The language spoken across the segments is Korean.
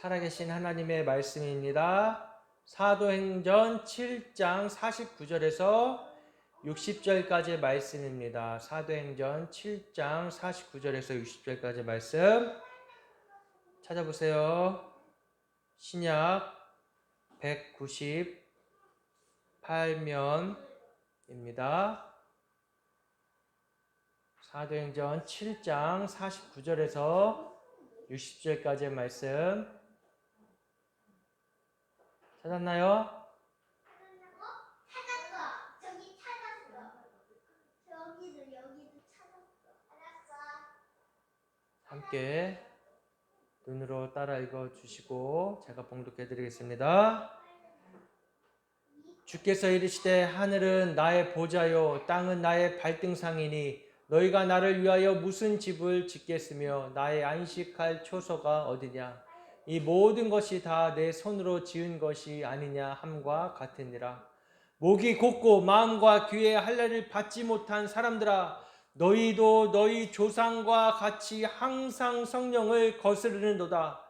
살아계신 하나님의 말씀입니다. 사도행전 7장 49절에서 60절까지의 말씀입니다. 사도행전 7장 49절에서 60절까지의 말씀 찾아보세요. 신약 198면입니다. 사도행전 7장 49절에서 60절까지의 말씀 찾았나요? 찾았어. 저기 찾았어. 여기도 찾았어. 알았어. 함께 눈으로 따라 읽어주시고 제가 봉독해 드리겠습니다. 주께서 이르시되 하늘은 나의 보좌요 땅은 나의 발등상이니 너희가 나를 위하여 무슨 집을 짓겠으며 나의 안식할 초소가 어디냐. 이 모든 것이 다 내 손으로 지은 것이 아니냐 함과 같으니라. 목이 곧고 마음과 귀에 할례를 받지 못한 사람들아, 너희도 너희 조상과 같이 항상 성령을 거스르는도다.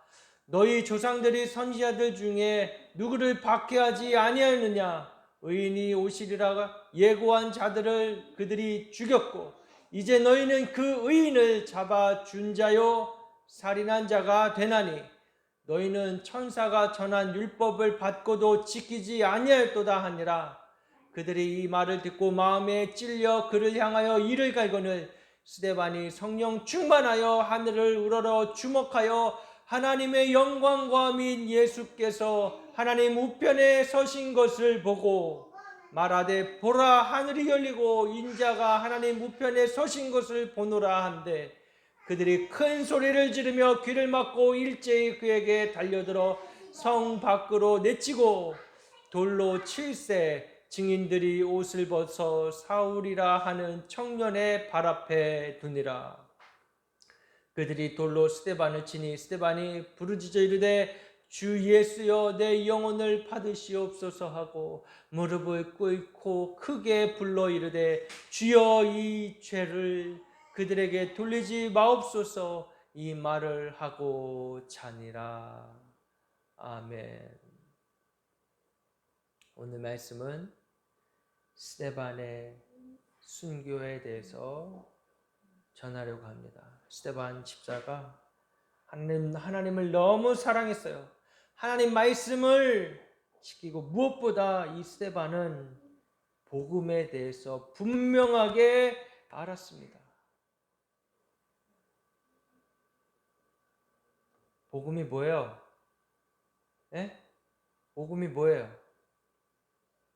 너희 조상들이 선지자들 중에 누구를 박해하지 아니하였느냐. 의인이 오시리라 예고한 자들을 그들이 죽였고 이제 너희는 그 의인을 잡아 준 자요 살인한 자가 되나니 너희는 천사가 전한 율법을 받고도 지키지 아니하였도다 하니라. 그들이 이 말을 듣고 마음에 찔려 그를 향하여 이를 갈거늘 스데반이 성령 충만하여 하늘을 우러러 주목하여 하나님의 영광과 및 예수께서 하나님 우편에 서신 것을 보고 말하되 보라 하늘이 열리고 인자가 하나님 우편에 서신 것을 보노라 한데 그들이 큰 소리를 지르며 귀를 막고 일제히 그에게 달려들어 성 밖으로 내치고 돌로 칠세 증인들이 옷을 벗어 사울이라 하는 청년의 발 앞에 두니라. 그들이 돌로 스데반을 치니 스데반이 부르짖어 이르되 주 예수여 내 영혼을 받으시옵소서 하고 무릎을 꿇고 크게 불러 이르되 주여 이 죄를 그들에게 돌리지 마옵소서. 이 말을 하고 자니라. 아멘. 오늘 말씀은 스데반의 순교에 대해서 전하려고 합니다. 스데반 집사가 하나님을 너무 사랑했어요. 하나님 말씀을 지키고 무엇보다 이 스데반은 복음에 대해서 분명하게 알았습니다. 복음이 뭐예요? 복음이 뭐예요?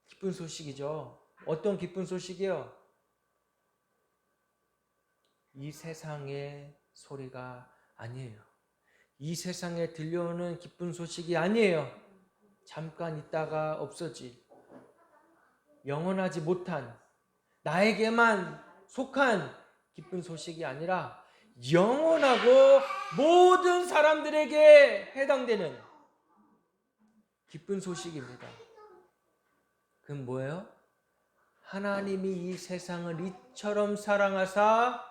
기쁜 소식이죠. 어떤 기쁜 소식이요? 이 세상의 소리가 아니에요. 이 세상에 들려오는 기쁜 소식이 아니에요. 잠깐 있다가 없어질 영원하지 못한 나에게만 속한 기쁜 소식이 아니라 영원하고 모든 사람들에게 해당되는 기쁜 소식입니다. 그건 뭐예요? 하나님이 이 세상을 이처럼 사랑하사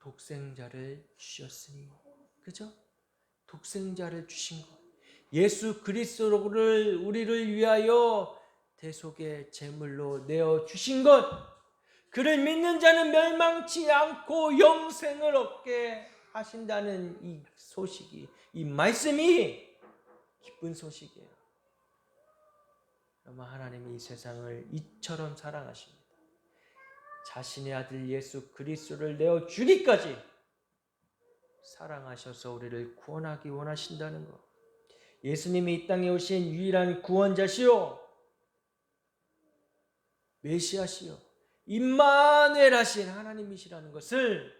독생자를 주셨으니, 그죠? 독생자를 주신 것, 예수 그리스도를 우리를 위하여 대속의 제물로 내어 주신 것, 그를 믿는 자는 멸망치 않고 영생을 얻게 하신다는 이 소식이, 이 말씀이 기쁜 소식이에요. 아마 하나님이 이 세상을 이처럼 사랑하십니다. 자신의 아들 예수 그리스도를 내어 주기까지 사랑하셔서 우리를 구원하기 원하신다는 것. 예수님이 이 땅에 오신 유일한 구원자시요 메시아시요 임마누엘 하신 하나님이시라는 것을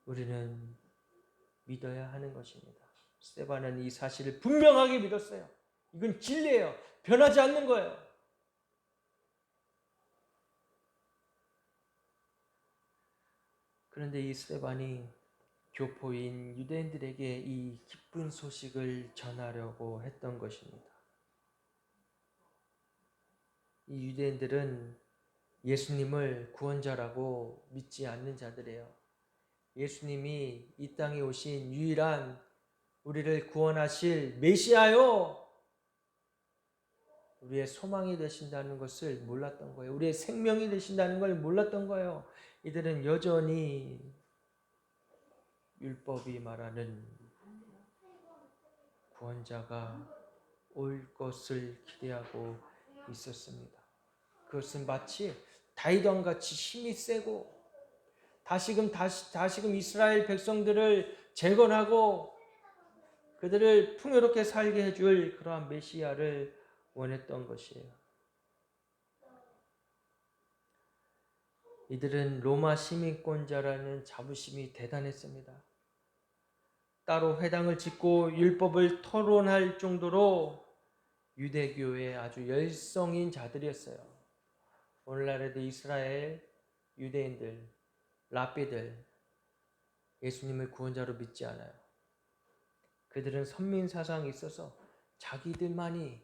우리는 믿어야 하는 것입니다. 스데반은 이 사실을 분명하게 믿었어요. 이건 진리예요. 변하지 않는 거예요. 그런데 이 스데반이 교포인 유대인들에게 이 기쁜 소식을 전하려고 했던 것입니다. 이 유대인들은 예수님을 구원자라고 믿지 않는 자들이에요. 예수님이 이 땅에 오신 유일한 우리를 구원하실 메시아요. 우리의 소망이 되신다는 것을 몰랐던 거예요. 우리의 생명이 되신다는 걸 몰랐던 거예요. 이들은 여전히 율법이 말하는 구원자가 올 것을 기대하고 있었습니다. 그것은 마치 다윗왕 같이 힘이 세고 다시금 이스라엘 백성들을 재건하고 그들을 풍요롭게 살게 해줄 그러한 메시아를 원했던 것이에요. 이들은 로마 시민권자라는 자부심이 대단했습니다. 따로 회당을 짓고 율법을 토론할 정도로 유대교의 아주 열성인 자들이었어요. 오늘날에도 이스라엘 유대인들, 랍비들 예수님을 구원자로 믿지 않아요. 그들은 선민 사상이 있어서 자기들만이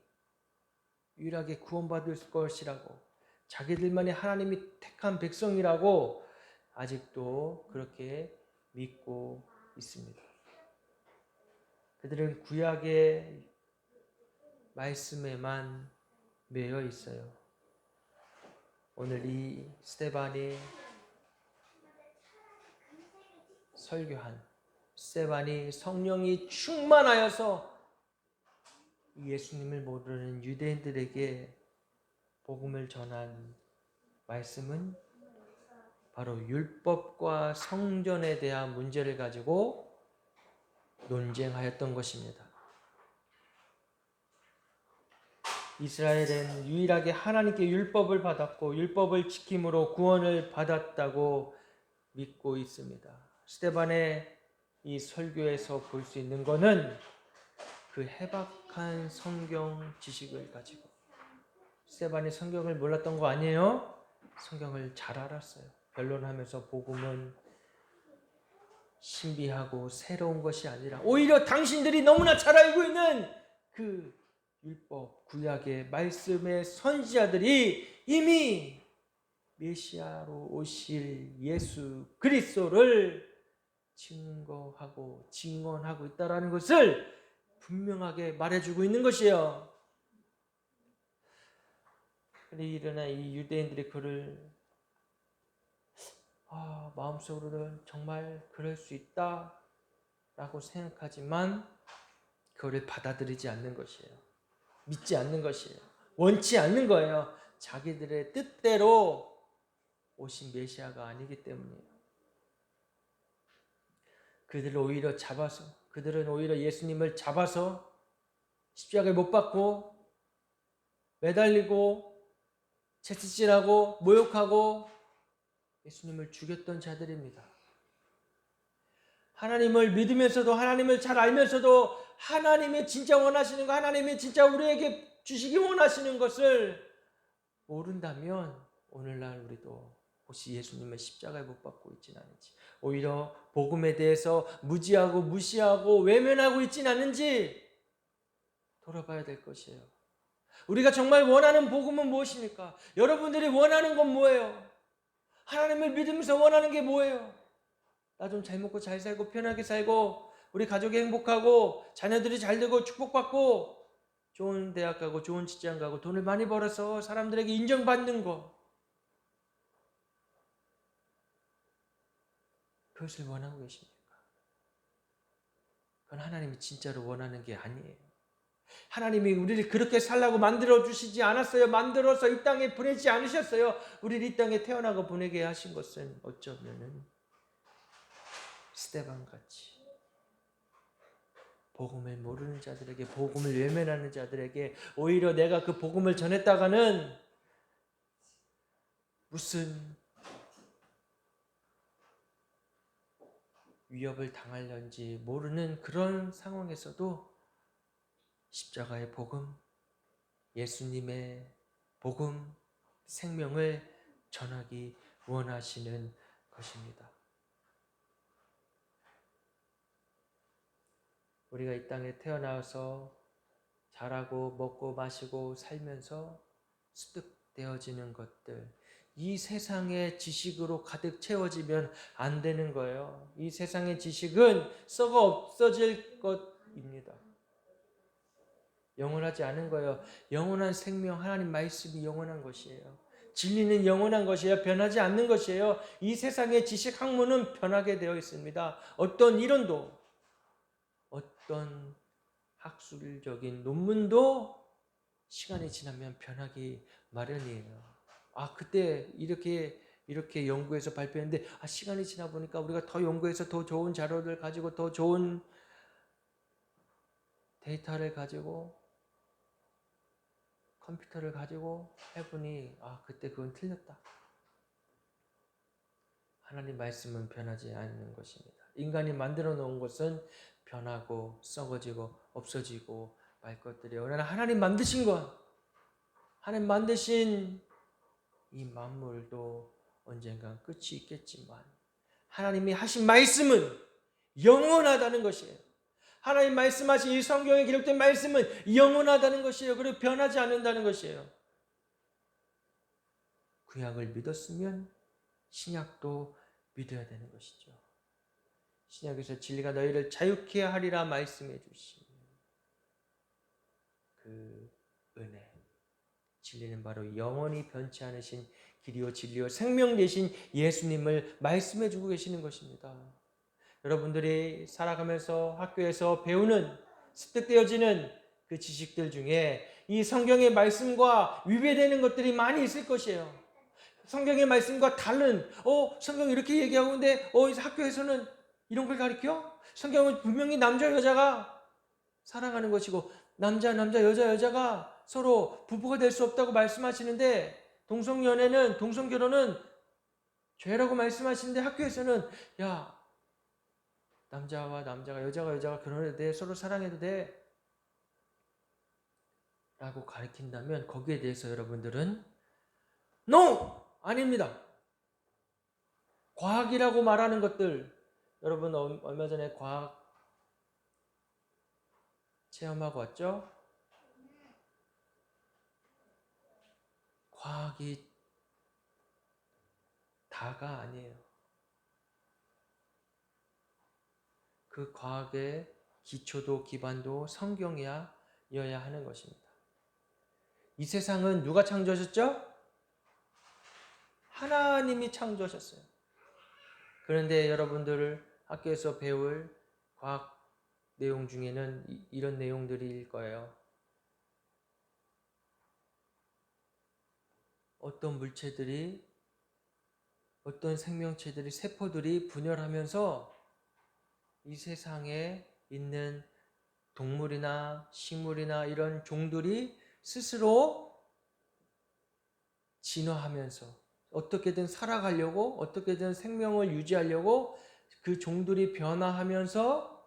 유일하게 구원받을 것이라고, 자기들만이 하나님이 택한 백성이라고 아직도 그렇게 믿고 있습니다. 그들은 구약의 말씀에만 매여 있어요. 오늘 이 스데반이 설교한, 스데반이 성령이 충만하여서 예수님을 모르는 유대인들에게 복음을 전한 말씀은 바로 율법과 성전에 대한 문제를 가지고 논쟁하였던 것입니다. 이스라엘은 유일하게 하나님께 율법을 받았고 율법을 지킴으로 구원을 받았다고 믿고 있습니다. 스데반의 이 설교에서 볼 수 있는 것은 그 해박한 성경 지식을 가지고, 스데반이 성경을 몰랐던 거 아니에요? 성경을 잘 알았어요. 변론하면서 복음은 신비하고 새로운 것이 아니라 오히려 당신들이 너무나 잘 알고 있는 그 율법, 구약의 말씀의 선지자들이 이미 메시아로 오실 예수 그리스도를 증거하고 증언하고 있다는 것을 분명하게 말해주고 있는 것이에요. 그런데 일어나 이 유대인들이 그를 마음속으로는 정말 그럴 수 있다라고 생각하지만 그거를 받아들이지 않는 것이에요. 믿지 않는 것이에요. 원치 않는 거예요. 자기들의 뜻대로 오신 메시아가 아니기 때문이에요. 그들은 오히려 예수님을 잡아서 십자가에 못 박고 매달리고 채찍질하고 모욕하고 예수님을 죽였던 자들입니다. 하나님을 믿으면서도, 하나님을 잘 알면서도 하나님이 진짜 원하시는 거, 하나님이 진짜 우리에게 주시기 원하시는 것을 모른다면 오늘날 우리도 혹시 예수님의 십자가에 못 박고 있진 않은지, 오히려 복음에 대해서 무지하고 무시하고 외면하고 있진 않은지 돌아봐야 될 것이에요. 우리가 정말 원하는 복음은 무엇입니까? 여러분들이 원하는 건 뭐예요? 하나님을 믿으면서 원하는 게 뭐예요? 나 좀 잘 먹고 잘 살고 편하게 살고 우리 가족이 행복하고 자녀들이 잘 되고 축복받고 좋은 대학 가고 좋은 직장 가고 돈을 많이 벌어서 사람들에게 인정받는 거, 그것을 원하고 계십니까? 그건 하나님이 진짜로 원하는 게 아니에요. 하나님이 우리를 그렇게 살라고 만들어 주시지 않았어요. 만들어서 이 땅에 보내지 않으셨어요. 우리를 이 땅에 태어나고 보내게 하신 것은 어쩌면은 스데반같이 복음을 모르는 자들에게, 복음을 외면하는 자들에게 오히려 내가 그 복음을 전했다가는 무슨 위협을 당할는지 모르는 그런 상황에서도 십자가의 복음, 예수님의 복음, 생명을 전하기 원하시는 것입니다. 우리가 이 땅에 태어나서 자라고 먹고 마시고 살면서 습득되어지는 것들, 이 세상의 지식으로 가득 채워지면 안 되는 거예요. 이 세상의 지식은 썩어 없어질 것 입니다. 영원하지 않은 거예요. 영원한 생명, 하나님 말씀이 영원한 것이에요. 진리는 영원한 것이에요. 변하지 않는 것이에요. 이 세상의 지식 학문은 변하게 되어 있습니다. 어떤 이론도, 어떤 학술적인 논문도 시간이 지나면 변하기 마련이에요. 그때 이렇게 연구해서 발표했는데, 시간이 지나 보니까 우리가 더 연구해서 더 좋은 자료를 가지고 더 좋은 데이터를 가지고 컴퓨터를 가지고 해보니 그때 그건 틀렸다. 하나님 말씀은 변하지 않는 것입니다. 인간이 만들어 놓은 것은 변하고 썩어지고 없어지고 말 것들이에요. 그러나 하나님 만드신 것, 하나님 만드신 이 만물도 언젠가 끝이 있겠지만 하나님이 하신 말씀은 영원하다는 것이에요. 하나님 말씀하신 이 성경에 기록된 말씀은 영원하다는 것이에요. 그리고 변하지 않는다는 것이에요. 구약을 믿었으면 신약도 믿어야 되는 것이죠. 신약에서 진리가 너희를 자유케 하리라 말씀해 주신 그 은혜. 진리는 바로 영원히 변치 않으신 길이요 진리요 생명 되신 예수님을 말씀해 주고 계시는 것입니다. 여러분들이 살아가면서 학교에서 배우는 습득되어지는 그 지식들 중에 이 성경의 말씀과 위배되는 것들이 많이 있을 것이에요. 성경의 말씀과 다른 성경이 이렇게 얘기하고 있는데 학교에서는 이런 걸 가르쳐? 성경은 분명히 남자 여자가 사랑하는 것이고 남자 여자 여자가 서로 부부가 될 수 없다고 말씀하시는데 동성결혼은 죄라고 말씀하시는데 학교에서는 남자와 남자가 여자가 결혼해도 돼, 서로 사랑해도 돼 라고 가르친다면 거기에 대해서 여러분들은 NO! 아닙니다. 과학이라고 말하는 것들, 여러분 얼마 전에 과학 체험하고 왔죠? 과학이 다가 아니에요. 그 과학의 기초도 기반도 성경이어야 하는 것입니다. 이 세상은 누가 창조하셨죠? 하나님이 창조하셨어요. 그런데 여러분들 학교에서 배울 과학 내용 중에는 이런 내용들일 거예요. 어떤 물체들이, 어떤 생명체들이, 세포들이 분열하면서 이 세상에 있는 동물이나 식물이나 이런 종들이 스스로 진화하면서 어떻게든 살아가려고, 어떻게든 생명을 유지하려고 그 종들이 변화하면서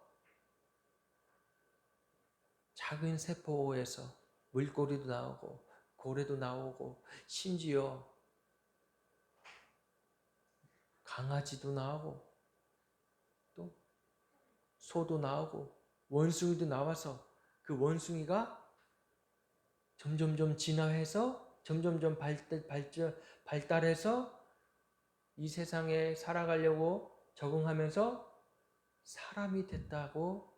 작은 세포에서 물고기도 나오고 고래도 나오고 심지어 강아지도 나오고 또 소도 나오고 원숭이도 나와서 그 원숭이가 점점점 진화해서 점점점 발달해서 이 세상에 살아가려고 적응하면서 사람이 됐다고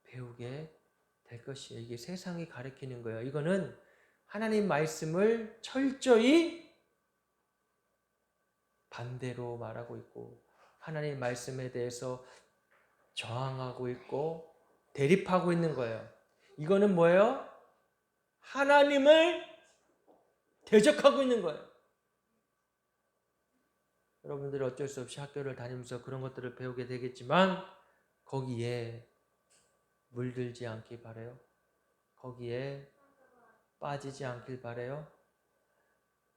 배우게 될 것이에요. 이게 세상이 가르치는 거예요. 이거는 하나님 말씀을 철저히 반대로 말하고 있고 하나님 말씀에 대해서 저항하고 있고 대립하고 있는 거예요. 이거는 뭐예요? 하나님을 대적하고 있는 거예요. 여러분들이 어쩔 수 없이 학교를 다니면서 그런 것들을 배우게 되겠지만 거기에 물들지 않길 바라요. 거기에 빠지지 않길 바라요.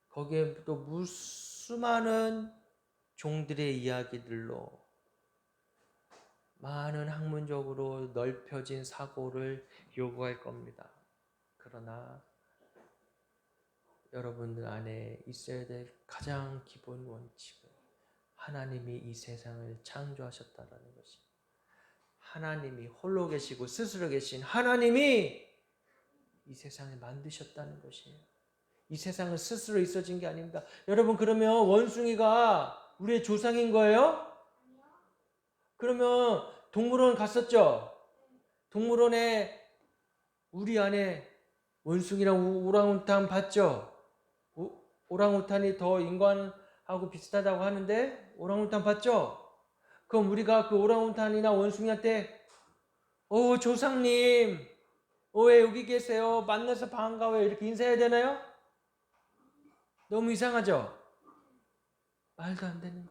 거기에 또 수많은 종들의 이야기들로 많은 학문적으로 넓혀진 사고를 요구할 겁니다. 그러나 여러분들 안에 있어야 될 가장 기본 원칙은 하나님이 이 세상을 창조하셨다는 것입니다. 하나님이 홀로 계시고 스스로 계신 하나님이 이 세상을 만드셨다는 것이에요. 이 세상은 스스로 있어진 게 아닙니다. 여러분 그러면 원숭이가 우리의 조상인 거예요? 그러면 동물원 갔었죠? 동물원에 우리 안에 원숭이랑 오랑우탄 봤죠? 오랑우탄이 더 인간하고 비슷하다고 하는데 오랑우탄 봤죠? 그럼 우리가 그 오랑우탄이나 원숭이한테 조상님 왜 여기 계세요? 만나서 반가워요. 이렇게 인사해야 되나요? 너무 이상하죠? 말도 안 되는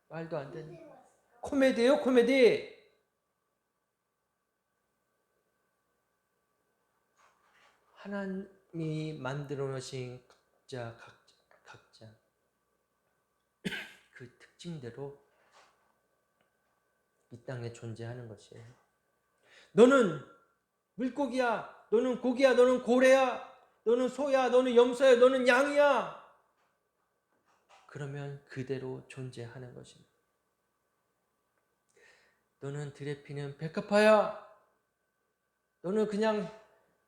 말도 안 되는 코미디예요, 코미디. 하나님이 만들어 놓으신 각자 그 특징대로 이 땅에 존재하는 것이에요. 너는 물고기야, 너는 고기야, 너는 고래야, 너는 소야, 너는 염소야, 너는 양이야. 그러면 그대로 존재하는 것입니다. 너는 들에 피는 백합화야, 너는 그냥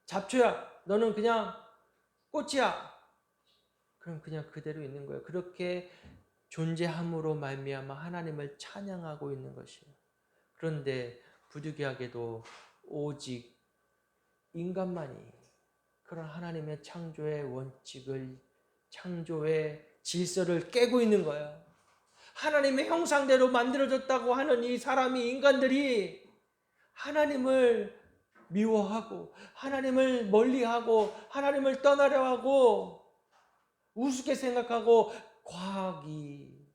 잡초야, 너는 그냥 꽃이야. 그럼 그냥 그대로 있는 거예요. 그렇게 존재함으로 말미암아 하나님을 찬양하고 있는 것이에요. 그런데 부득이하게도 오직 인간만이 그런 하나님의 창조의 원칙을, 창조의 질서를 깨고 있는 거예요. 하나님의 형상대로 만들어졌다고 하는 이 사람이, 인간들이 하나님을 미워하고 하나님을 멀리하고 하나님을 떠나려 하고 우습게 생각하고 과학이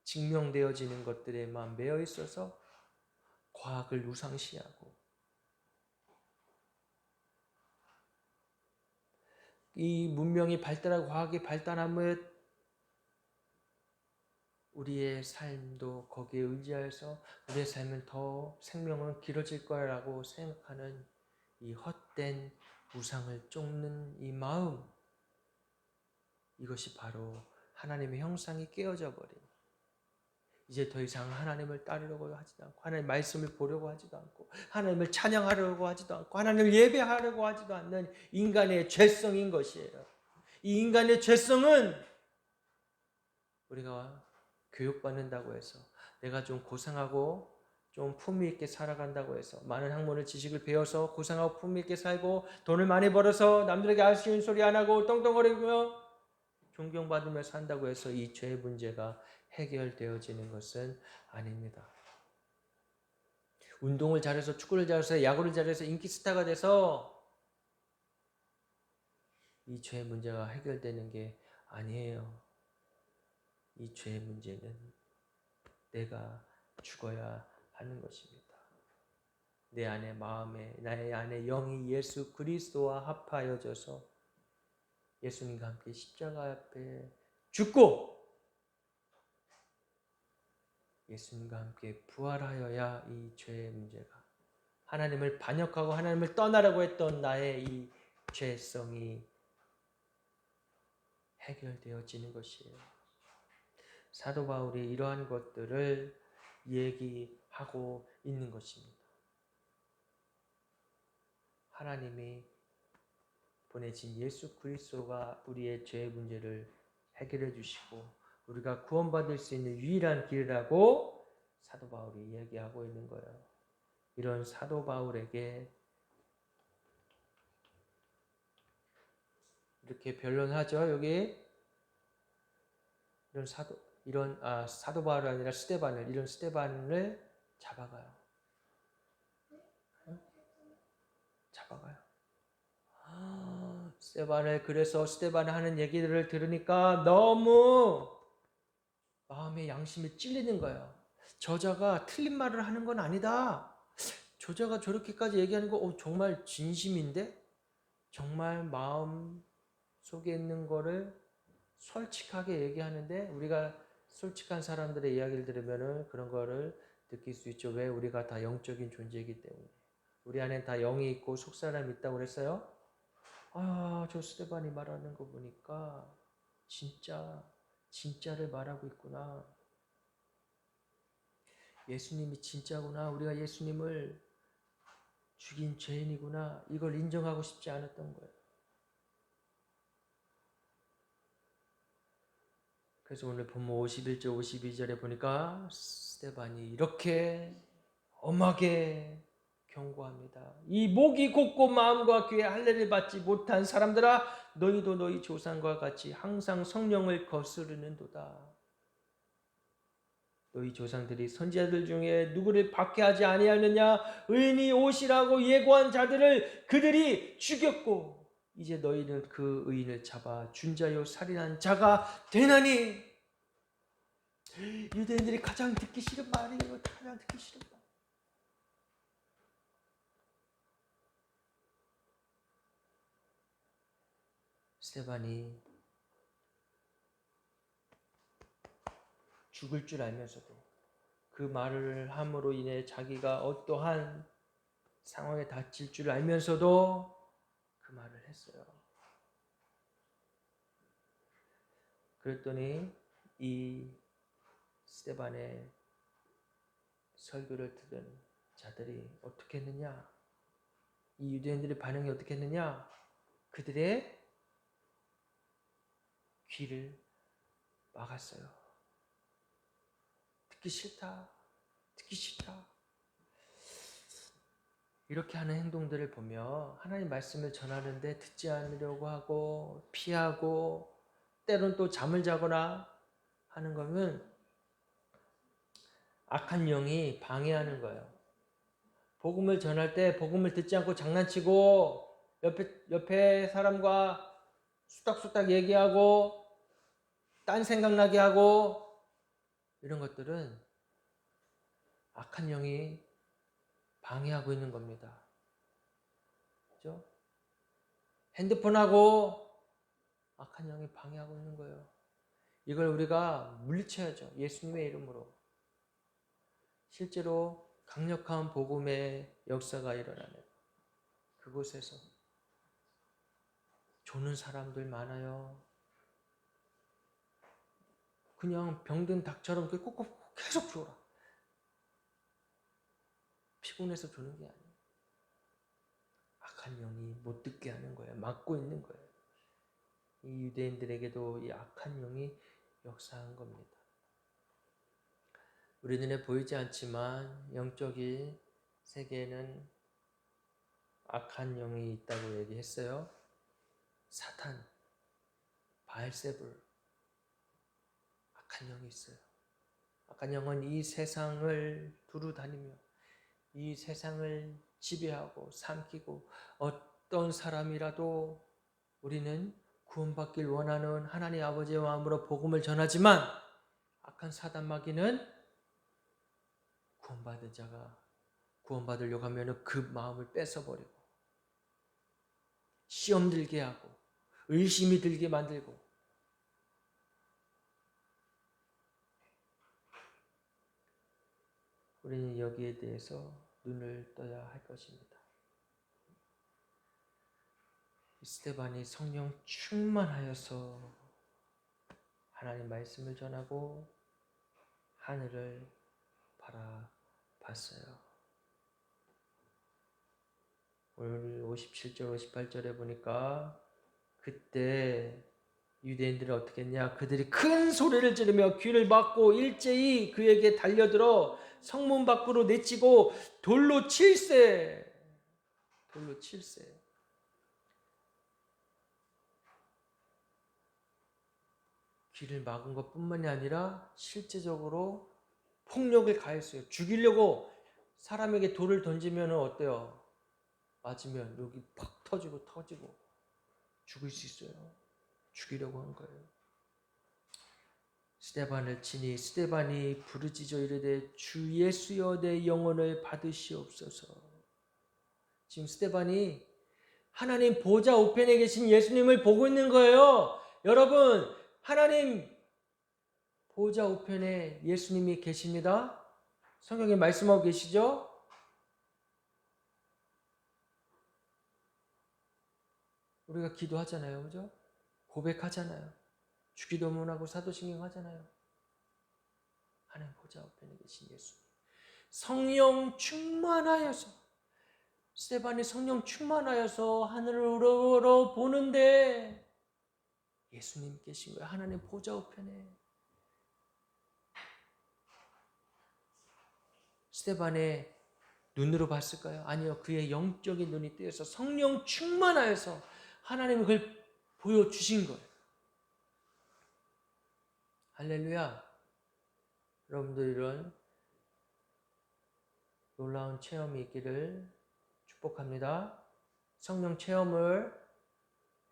증명되어지는 것들에만 매여 있어서 과학을 우상시하고 이 문명이 발달하고 과학이 발달하면 우리의 삶도 거기에 의지하여서 우리의 삶은 더 생명은 길어질 거라고 생각하는 이 헛된 우상을 쫓는 이 마음, 이것이 바로 하나님의 형상이 깨어져 버린, 이제 더 이상 하나님을 따르려고 하지도 않고 하나님의 말씀을 보려고 하지도 않고 하나님을 찬양하려고 하지도 않고 하나님을 예배하려고 하지도 않는 인간의 죄성인 것이에요. 이 인간의 죄성은 우리가 교육받는다고 해서, 내가 좀 고상하고 좀 품위 있게 살아간다고 해서, 많은 학문을 지식을 배워서 고상하고 품위 있게 살고 돈을 많이 벌어서 남들에게 아쉬운 소리 안 하고 떵떵거리며 존경받으며 산다고 해서 이 죄의 문제가 해결되어지는 것은 아닙니다. 운동을 잘해서, 축구를 잘해서, 야구를 잘해서 인기 스타가 돼서 이 죄의 문제가 해결되는 게 아니에요. 이 죄의 문제는 내가 죽어야 하는 것입니다. 내 안에 마음에, 나의 안에 영이 예수 그리스도와 합하여져서 예수님과 함께 십자가 앞에 죽고 예수님과 함께 부활하여야 이 죄의 문제가, 하나님을 반역하고 하나님을 떠나려고 했던 나의 이 죄성이 해결되어지는 것이에요. 사도 바울이 이러한 것들을 얘기하고 있는 것입니다. 하나님이 보내신 예수 그리스도가 우리의 죄의 문제를 해결해 주시고 우리가 구원받을 수 있는 유일한 길이라고 사도 바울이 얘기하고 있는 거예요. 이런 사도 바울에게 이렇게 변론하죠. 여기 이런 사도 바울이 아니라 스데반을, 이런 스데반을 잡아가요. 잡아가요. 스데반을, 그래서 스데반이 하는 얘기들을 들으니까 너무 마음의 양심이 찔리는 거예요. 저자가 틀린 말을 하는 건 아니다. 저자가 저렇게까지 얘기하는 거 정말 진심인데? 정말 마음 속에 있는 거를 솔직하게 얘기하는데, 우리가 솔직한 사람들의 이야기를 들으면 그런 거를 느낄 수 있죠. 왜? 우리가 다 영적인 존재이기 때문에. 우리 안에 다 영이 있고 속사람이 있다고 그랬어요. 저 스데반이 말하는 거 보니까 진짜를 말하고 있구나. 예수님이 진짜구나. 우리가 예수님을 죽인 죄인이구나. 이걸 인정하고 싶지 않았던 거예요. 그래서 오늘 본문 51절 52절에 보니까 스데반이 이렇게 엄하게 경고합니다. 이 목이 곧고 마음과 귀에 할례를 받지 못한 사람들아, 너희도 너희 조상과 같이 항상 성령을 거스르는도다. 너희 조상들이 선지자들 중에 누구를 박해하지 아니하느냐? 의인이 오시라고 예고한 자들을 그들이 죽였고 이제 너희는 그 의인을 잡아 준자요 살인한 자가 되나니. 유대인들이 가장 듣기 싫은 말이에요. 가장 듣기 싫은 말. 스데반이 죽을 줄 알면서도 그 말을 함으로 인해 자기가 어떠한 상황에 닥칠 줄 알면서도 그 말을 했어요. 그랬더니 이 스데반의 설교를 듣는 자들이 어떻게 했느냐? 이 유대인들의 반응이 어떻게 했느냐? 그들의 귀를 막았어요. 듣기 싫다. 듣기 싫다. 이렇게 하는 행동들을 보며 하나님 말씀을 전하는데 듣지 않으려고 하고 피하고 때론 또 잠을 자거나 하는 거면 악한 영이 방해하는 거예요. 복음을 전할 때 복음을 듣지 않고 장난치고 옆에 사람과 수닥수닥 얘기하고 딴 생각나게 하고 이런 것들은 악한 영이 방해하고 있는 겁니다. 그죠? 핸드폰하고 악한 영이 방해하고 있는 거예요. 이걸 우리가 물리쳐야죠. 예수님의 이름으로. 실제로 강력한 복음의 역사가 일어나는 그곳에서 조는 사람들 많아요. 그냥 병든 닭처럼 꾹꾹 계속 조라. 피곤해서 조는 게 아니에요. 악한 영이 못 듣게 하는 거예요. 막고 있는 거예요. 이 유대인들에게도 이 악한 영이 역사한 겁니다. 우리 눈에 보이지 않지만 영적인 세계에는 악한 영이 있다고 얘기했어요. 사탄, 바알세불, 악한 영이 있어요. 악한 영은 이 세상을 두루 다니며 이 세상을 지배하고 삼키고 어떤 사람이라도 우리는 구원받길 원하는 하나님 아버지의 마음으로 복음을 전하지만 악한 사단 마귀는 구원받은 자가 구원받으려고 하면 그 마음을 뺏어버리고 시험 들게 하고 의심이 들게 만들고 우리는 여기에 대해서 눈을 떠야 할 것입니다. 스데반이 성령 충만하여서 하나님 말씀을 전하고 하늘을 바라봤어요. 오늘 57절 58절에 보니까 그때 유대인들이 어떻게 했냐? 그들이 큰 소리를 지르며 귀를 막고 일제히 그에게 달려들어 성문 밖으로 내치고 돌로 칠세. 돌로 칠세. 귀를 막은 것뿐만이 아니라 실제적으로 폭력을 가했어요. 죽이려고 사람에게 돌을 던지면 어때요? 맞으면 여기 팍 터지고 죽을 수 있어요. 죽이려고 한 거예요. 스데반을 치니 스데반이 부르짖어 이르되 주 예수여 내 영혼을 받으시옵소서. 지금 스데반이 하나님 보좌 우편에 계신 예수님을 보고 있는 거예요. 여러분, 하나님 보좌 우편에 예수님이 계십니다. 성경에 말씀하고 계시죠? 우리가 기도하잖아요. 그죠? 고백하잖아요. 주기도문하고 사도신경 하잖아요. 하나님 보좌 우편에 계신 예수님. 성령 충만하여서 스데반이 성령 충만하여서 하늘을 우러러 보는데 예수님 계신 거예요. 하나님 보좌 우편에. 스데반의 눈으로 봤을까요? 아니요. 그의 영적인 눈이 뜨여서 성령 충만하여서 하나님이 그걸 보여주신 거예요. 할렐루야. 여러분들 이런 놀라운 체험이 있기를 축복합니다. 성령 체험을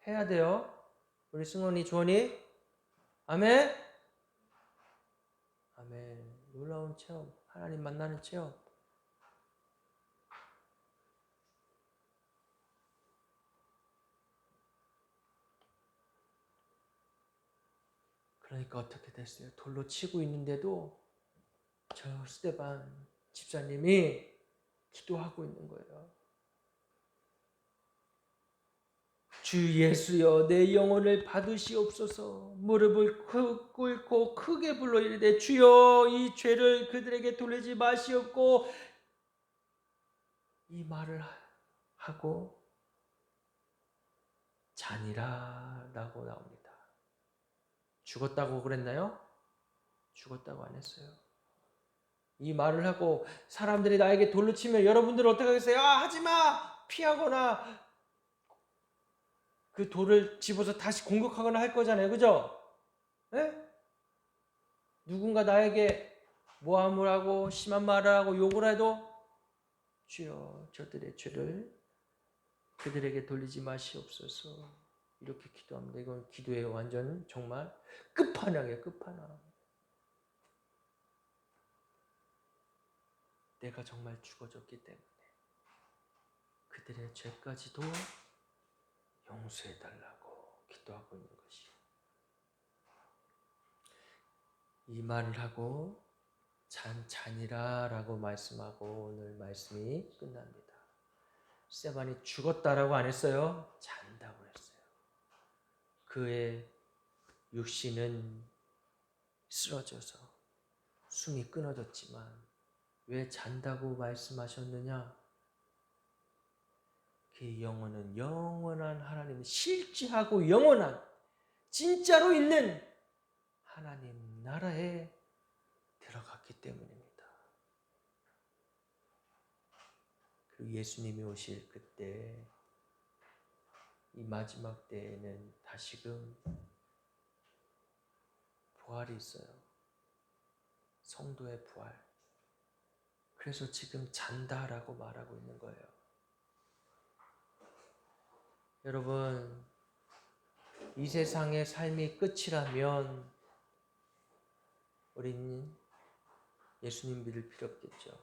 해야 돼요. 우리 승원이, 주원이. 아멘. 아멘. 놀라운 체험. 하나님 만나는 체험. 그러니까 어떻게 됐어요? 돌로 치고 있는데도 저 스데반 집사님이 기도하고 있는 거예요. 주 예수여, 내 영혼을 받으시옵소서. 무릎을 꿇고 크게 불러 이르되, 주여, 이 죄를 그들에게 돌리지 마시옵고, 이 말을 하고 자니라 라고 나옵니다. 죽었다고 그랬나요? 죽었다고 안 했어요. 이 말을 하고 사람들이 나에게 돌로 치면 여러분들은 어떻게 하겠어요? 하지마! 피하거나 그 돌을 집어서 다시 공격하거나 할 거잖아요. 그죠? 네? 누군가 나에게 모함을 하고 심한 말을 하고 욕을 해도 주여, 저들의 죄를 그들에게 돌리지 마시옵소서. 이렇게 기도합니다. 이건 기도의 완전 정말 끝판왕이에요. 끝판왕. 내가 정말 죽어졌기 때문에 그들의 죄까지도 용서해달라고 기도하고 있는 것이. 이 말을 하고 잔이라 라고 말씀하고 오늘 말씀이 끝납니다. 스데반이 죽었다라고 안 했어요. 잔다고 했어요. 그의 육신은 쓰러져서 숨이 끊어졌지만 왜 잔다고 말씀하셨느냐? 그 영혼은 영원한 하나님, 실제하고 영원한 진짜로 있는 하나님 나라에 들어갔기 때문입니다. 그리고 예수님이 오실 그때 이 마지막 때에는 다시금 부활이 있어요. 성도의 부활. 그래서 지금 잔다라고 말하고 있는 거예요. 여러분, 이 세상의 삶이 끝이라면 우리는 예수님 믿을 필요 없겠죠.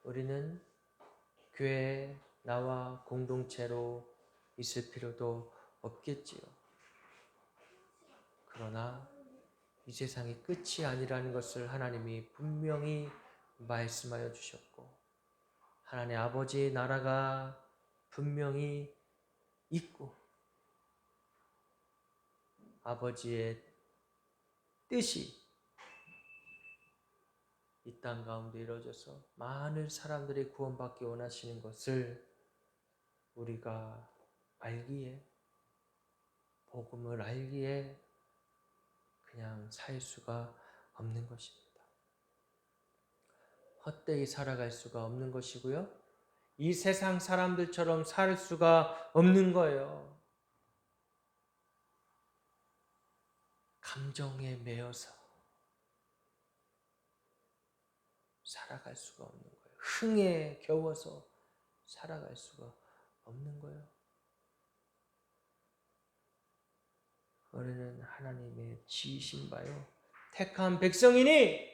우리는 교회에 나와 공동체로 있을 필요도 없겠지요. 그러나 이 세상이 끝이 아니라는 것을 하나님이 분명히 말씀하여 주셨고, 하나님 아버지의 나라가 분명히 있고, 아버지의 뜻이 이 땅 가운데 이루어져서 많은 사람들이 구원받기 원하시는 것을 우리가 알기에, 복음을 알기에 그냥 살 수가 없는 것입니다. 헛되이 살아갈 수가 없는 것이고요. 이 세상 사람들처럼 살 수가 없는 거예요. 감정에 매여서 살아갈 수가 없는 거예요. 흥에 겨워서 살아갈 수가 없는 거예요. 우리는 하나님의 지으신 바요, 택한 백성이니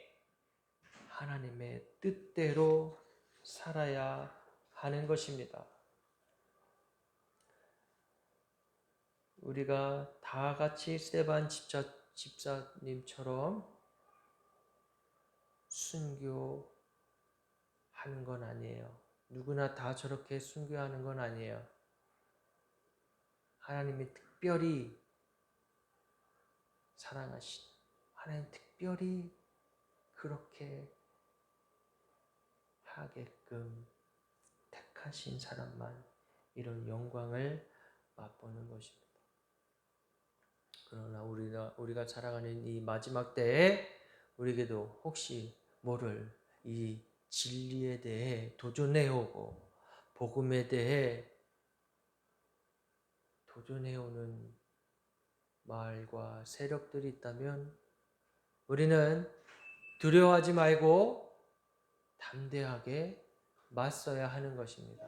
하나님의 뜻대로 살아야 하는 것입니다. 우리가 다 같이 스데반 집사님처럼 순교하는 건 아니에요. 누구나 다 저렇게 순교하는 건 아니에요. 하나님이 특별히 사랑하신, 하나님 특별히 그렇게 하게끔 택하신 사람만 이런 영광을 맛보는 것입니다. 그러나 우리가 살아가는 이 마지막 때에 우리에게도 혹시 모를 이 진리에 대해 도전해오고 복음에 대해 도전해오는 마을과 세력들이 있다면 우리는 두려워하지 말고 담대하게 맞서야 하는 것입니다.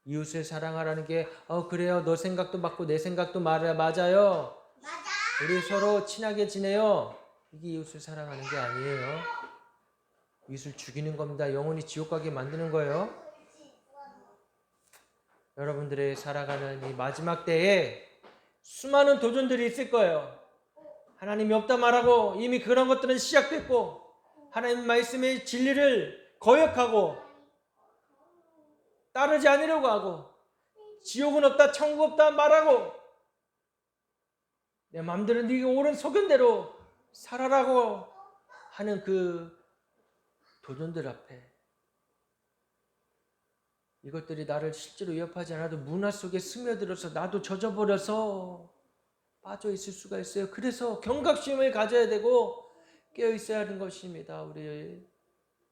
이웃을 사랑하라는 게 그래요. 너 생각도 맞고 내 생각도 맞아요. 맞아. 우리 서로 친하게 지내요. 이게 이웃을 사랑하는 게 아니에요. 이웃을 죽이는 겁니다. 영원히 지옥 가게 만드는 거예요. 여러분들의 살아가는 이 마지막 때에 수많은 도전들이 있을 거예요. 하나님이 없다 말하고 이미 그런 것들은 시작됐고 하나님 말씀의 진리를 거역하고 따르지 않으려고 하고 지옥은 없다 천국 없다 말하고 내 마음대로 네가 옳은 소견대로 살아라고 하는 그 도전들 앞에 이것들이 나를 실제로 위협하지 않아도 문화 속에 스며들어서 나도 젖어버려서 빠져 있을 수가 있어요. 그래서 경각심을 가져야 되고 깨어 있어야 하는 것입니다. 우리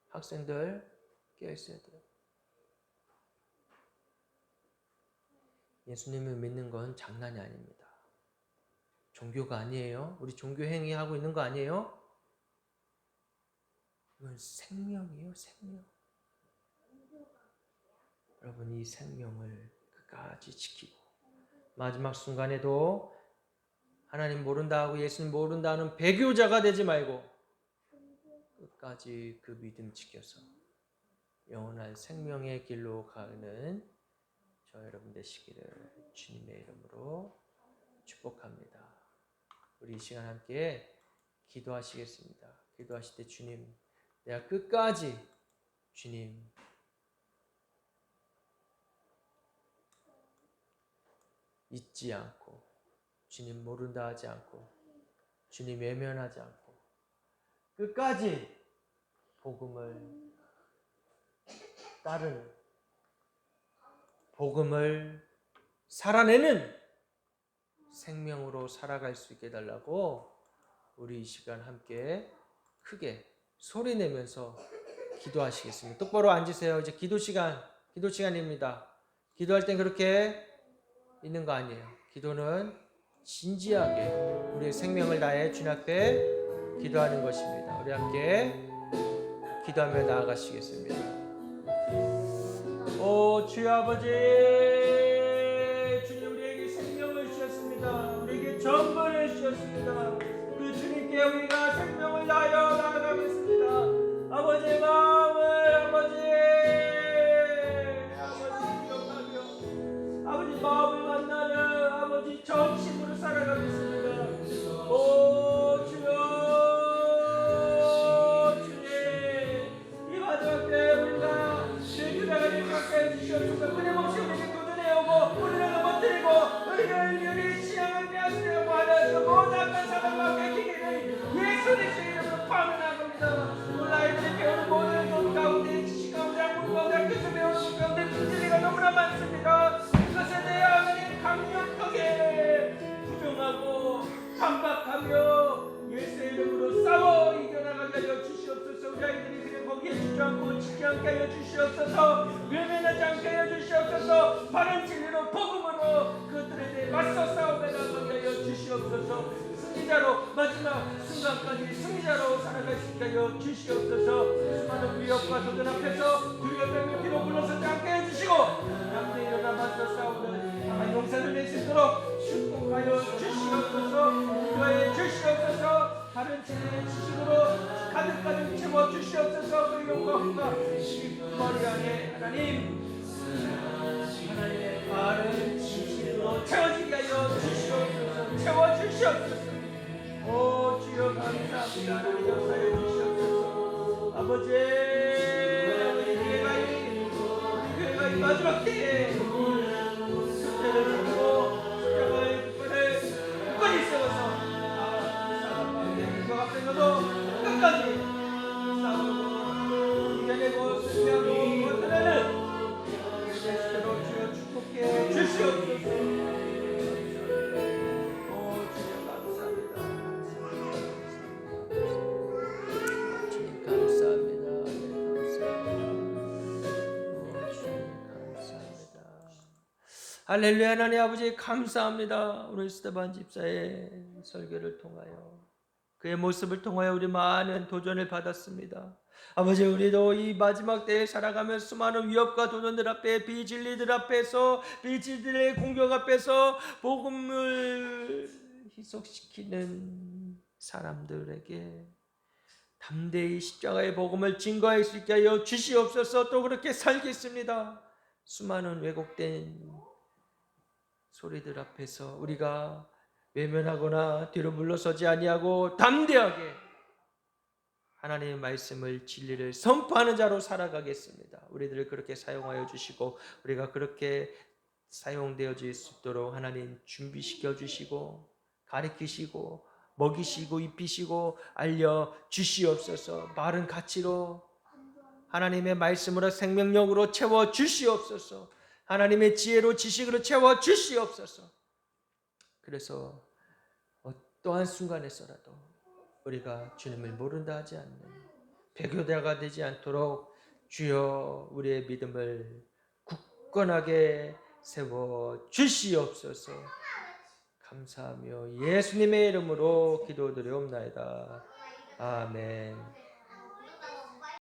학생들 깨어 있어야 돼요. 예수님을 믿는 건 장난이 아닙니다. 종교가 아니에요. 우리 종교 행위하고 있는 거 아니에요. 이건 생명이에요. 생명. 여러분 이 생명을 끝까지 지키고 마지막 순간에도 하나님 모른다 하고 예수님 모른다 하는 배교자가 되지 말고 끝까지 그 믿음 지켜서 영원한 생명의 길로 가는 저 여러분 되시기를 주님의 이름으로 축복합니다. 우리 이 시간 함께 기도하시겠습니다. 기도하실 때 주님 내가 끝까지 주님 잊지 않고 주님 모른다 하지 않고 주님 외면하지 않고 끝까지 복음을 따르는 복음을 살아내는 생명으로 살아갈 수 있게 해달라고 우리 이 시간 함께 크게 소리내면서 기도하시겠습니다. 똑바로 앉으세요. 이제 기도 시간입니다. 기도할 땐 그렇게 있는 거 아니에요. 기도는 진지하게 우리의 생명을 다해 주님 앞에 기도하는 것입니다. 우리 함께 기도하며 나아가시겠습니다. 오 주여 아버지 주님 우리에게 생명을 주셨습니다. 우리에게 전부를 주셨습니다. 그 주님께 우리가 생명을 다하여 나아가겠습니다. 아버지의 마음을 기억하며 아버지 마음을 만나는 아버지 정신으로 살아가겠습니다. 오 주여 주님 이 마지막 때 우리가 주님을 가까이 주시옵소서. 끊임없이 우리에게 도전해오고 우리를 넘어뜨리고 우리를 신앙을 빼앗으려고 하는 그 모든 악한 사람과 뺏기기를 예수 그리스도의 이름으로 파면하옵니다. 오늘 아이들이 배우는 모든 것 가운데 지식 가운데 학문 가운데 학교에서 배우는 것 가운데 진리가 너무나 많습니다. 그것에 대해 하나님 강력하게 부정하고 반박하며 예수의 이름으로 싸워 이겨나가게 하여 주시옵소서. 우리 아이들이 그냥 거기에 주저앉고 지지 않게 하여 주시옵소서. 외면하지 않게 하여 주시옵소서. 바른 진리로 복음으로 그들에 대해 맞서 싸우게 하여 주시옵소서. 승리자로 마지막 순간까지 승리자로 살아갈 수 있게 하여 주시옵소서. 수많은 위협과 도전 앞에서 두려움 때문에 뒤로 물러서지 않게 해주시고 남들 일어나 맞서 싸우는 강한 용사를 낼 수 있도록 축복하여 주시옵소서. 기도해 주시옵소서. 다른 진리의 지식으로 가득가득 채워 주시옵소서. 그 영광과 머리 안에 하나님의 바른 지식으로 채워지게 하여 주시옵소서. 채워주시옵소서. 오 주여 감사합니다. 하나님 역사해 주시옵소서. 아버지 우리 교회가 이 마지막 때에 숙제를 두고 십자가의 국권을 굳건히 세워서 사랑과 학생들도 끝까지 싸우고 이겨내고 승리하고 버텨내는 예수로 주여 축복해 주시옵소서. 감사합니다. 할렐루야. 하나님 아버지 감사합니다. 오늘 스테반 집사의 설교를 통하여 그의 모습을 통하여 우리 많은 도전을 받았습니다. 아버지, 우리도 이 마지막 때에 살아가며 수많은 위협과 도전들 앞에, 비진리들 앞에서, 비진리들의 공격 앞에서 복음을 희석시키는 사람들에게 담대히 십자가의 복음을 증거할 수 있게 하여 주시옵소서. 또 그렇게 살겠습니다. 수많은 왜곡된 소리들 앞에서 우리가 외면하거나 뒤로 물러서지 아니하고 담대하게 하나님의 말씀을, 진리를 선포하는 자로 살아가겠습니다. 우리들을 그렇게 사용하여 주시고 우리가 그렇게 사용되어질 수 있도록 하나님 준비시켜 주시고 가르치시고 먹이시고 입히시고 알려 주시옵소서. 바른 가치로 하나님의 말씀으로 생명력으로 채워 주시옵소서. 하나님의 지혜로 지식으로 채워 주시옵소서. 그래서 어떠한 순간에서라도 우리가 주님을 모른다 하지 않는 배교자가 되지 않도록 주여 우리의 믿음을 굳건하게 세워 주시옵소서. 감사하며 예수님의 이름으로 기도드리옵나이다. 아멘.